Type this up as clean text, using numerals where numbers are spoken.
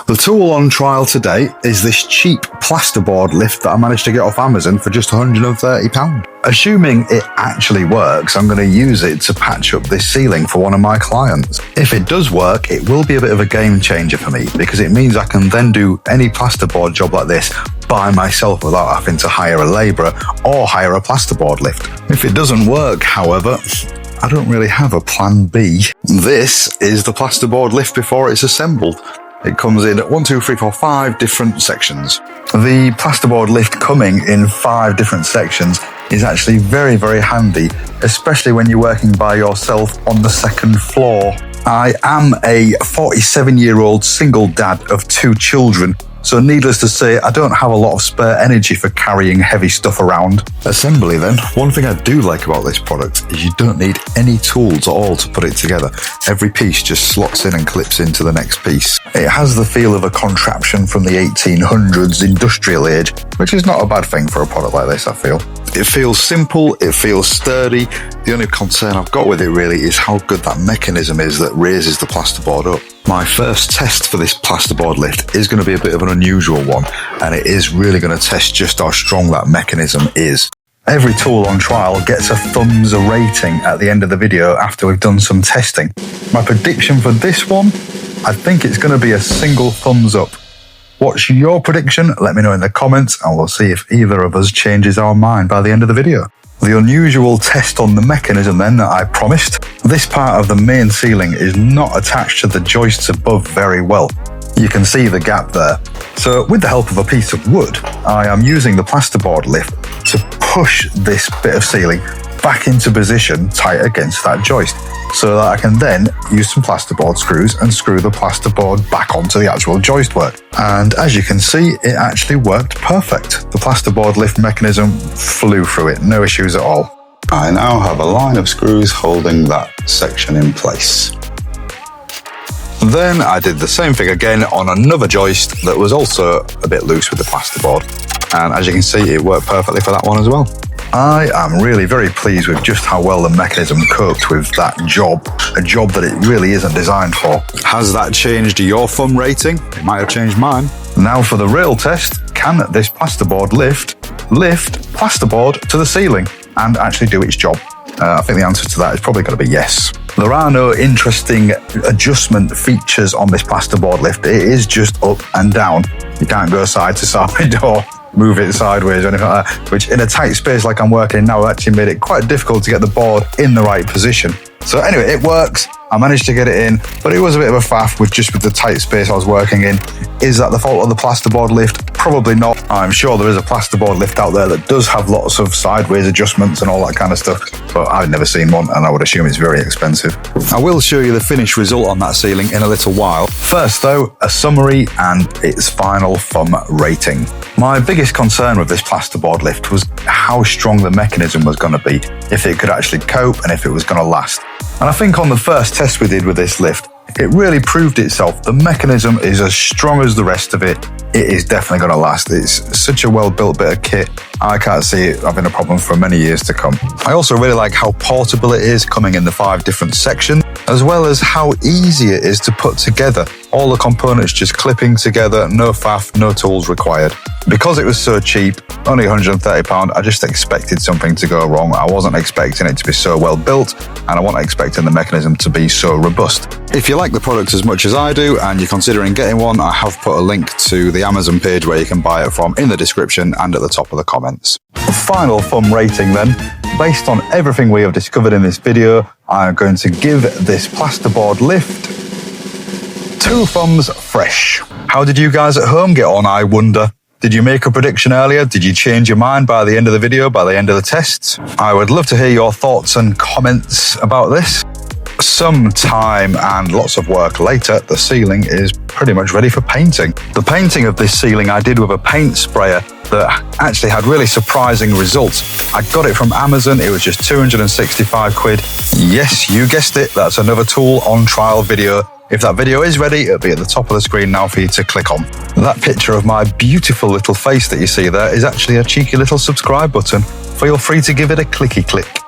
The tool on trial today is this cheap plasterboard lift that I managed to get off Amazon for just £130. Assuming it actually works, I'm going to use it to patch up this ceiling for one of my clients. If it does work, it will be a bit of a game changer for me because it means I can then do any plasterboard job like this by myself without having to hire a labourer or hire a plasterboard lift. If it doesn't work, however, I don't really have a plan B. This is the plasterboard lift before it's assembled. It comes in 5 different sections. The plasterboard lift coming in 5 different sections is actually very, very handy, especially when you're working by yourself on the second floor. I am a 47-year-old single dad of 2 children, so needless to say, I don't have a lot of spare energy for carrying heavy stuff around. Assembly then. One thing I do like about this product is you don't need any tools at all to put it together. Every piece just slots in and clips into the next piece. It has the feel of a contraption from the 1800s industrial age, which is not a bad thing for a product like this, I feel. It feels simple, it feels sturdy. The only concern I've got with it really is how good that mechanism is that raises the plasterboard up. My first test for this plasterboard lift is going to be a bit of an unusual one, and it is really going to test just how strong that mechanism is. Every tool on trial gets a thumbs rating at the end of the video after we've done some testing. My prediction for this one, I think it's going to be a single thumbs up. What's your prediction? Let me know in the comments and we'll see if either of us changes our mind by the end of the video. The unusual test on the mechanism then that I promised. This part of the main ceiling is not attached to the joists above very well. You can see the gap there. So with the help of a piece of wood, I am using the plasterboard lift to push this bit of ceiling back into position tight against that joist, so that I can then use some plasterboard screws and screw the plasterboard back onto the actual joist work. And as you can see, it actually worked perfect. The plasterboard lift mechanism flew through it, no issues at all. I now have a line of screws holding that section in place. Then I did the same thing again on another joist that was also a bit loose with the plasterboard. And as you can see, it worked perfectly for that one as well. I am really very pleased with just how well the mechanism coped with that job, a job that it really isn't designed for. Has that changed your thumb rating? It might have changed mine. Now for the real test, can this plasterboard lift plasterboard to the ceiling and actually do its job? I think the answer to that is probably going to be yes. There are no interesting adjustment features on this plasterboard lift. It is just up and down. You can't go side to side or move it sideways or anything like that, which in a tight space like I'm working in now actually made it quite difficult to get the board in the right position. So anyway, it works. I managed to get it in, but it was a bit of a faff with the tight space I was working in. Is that the fault of the plasterboard lift? Probably not. I'm sure there is a plasterboard lift out there that does have lots of sideways adjustments and all that kind of stuff, but I've never seen one and I would assume it's very expensive. I will show you the finished result on that ceiling in a little while. First though, a summary and its final thumb rating. My biggest concern with this plasterboard lift was how strong the mechanism was going to be, if it could actually cope and if it was going to last. And I think on the first test we did with this lift, it really proved itself. The mechanism is as strong as the rest of it. It is definitely going to last. It's such a well-built bit of kit. I can't see it having a problem for many years to come. I also really like how portable it is, coming in the 5 different sections, as well as how easy it is to put together. All the components just clipping together, no faff, no tools required. Because it was so cheap, only £130, I just expected something to go wrong. I wasn't expecting it to be so well built, and I wasn't expecting the mechanism to be so robust. If you like the product as much as I do and you're considering getting one, I have put a link to the Amazon page where you can buy it from in the description and at the top of the comments. Final thumb rating then. Based on everything we have discovered in this video, I'm going to give this plasterboard lift 2 thumbs fresh. How did you guys at home get on, I wonder? Did you make a prediction earlier? Did you change your mind by the end of the video, by the end of the tests? I would love to hear your thoughts and comments about this. Some time and lots of work later, the ceiling is pretty much ready for painting. The painting of this ceiling I did with a paint sprayer that actually had really surprising results. I got it from Amazon. It was just 265 quid. Yes, you guessed it. That's another tool on trial video. If that video is ready, it'll be at the top of the screen now for you to click on. That picture of my beautiful little face that you see there is actually a cheeky little subscribe button. Feel free to give it a clicky click.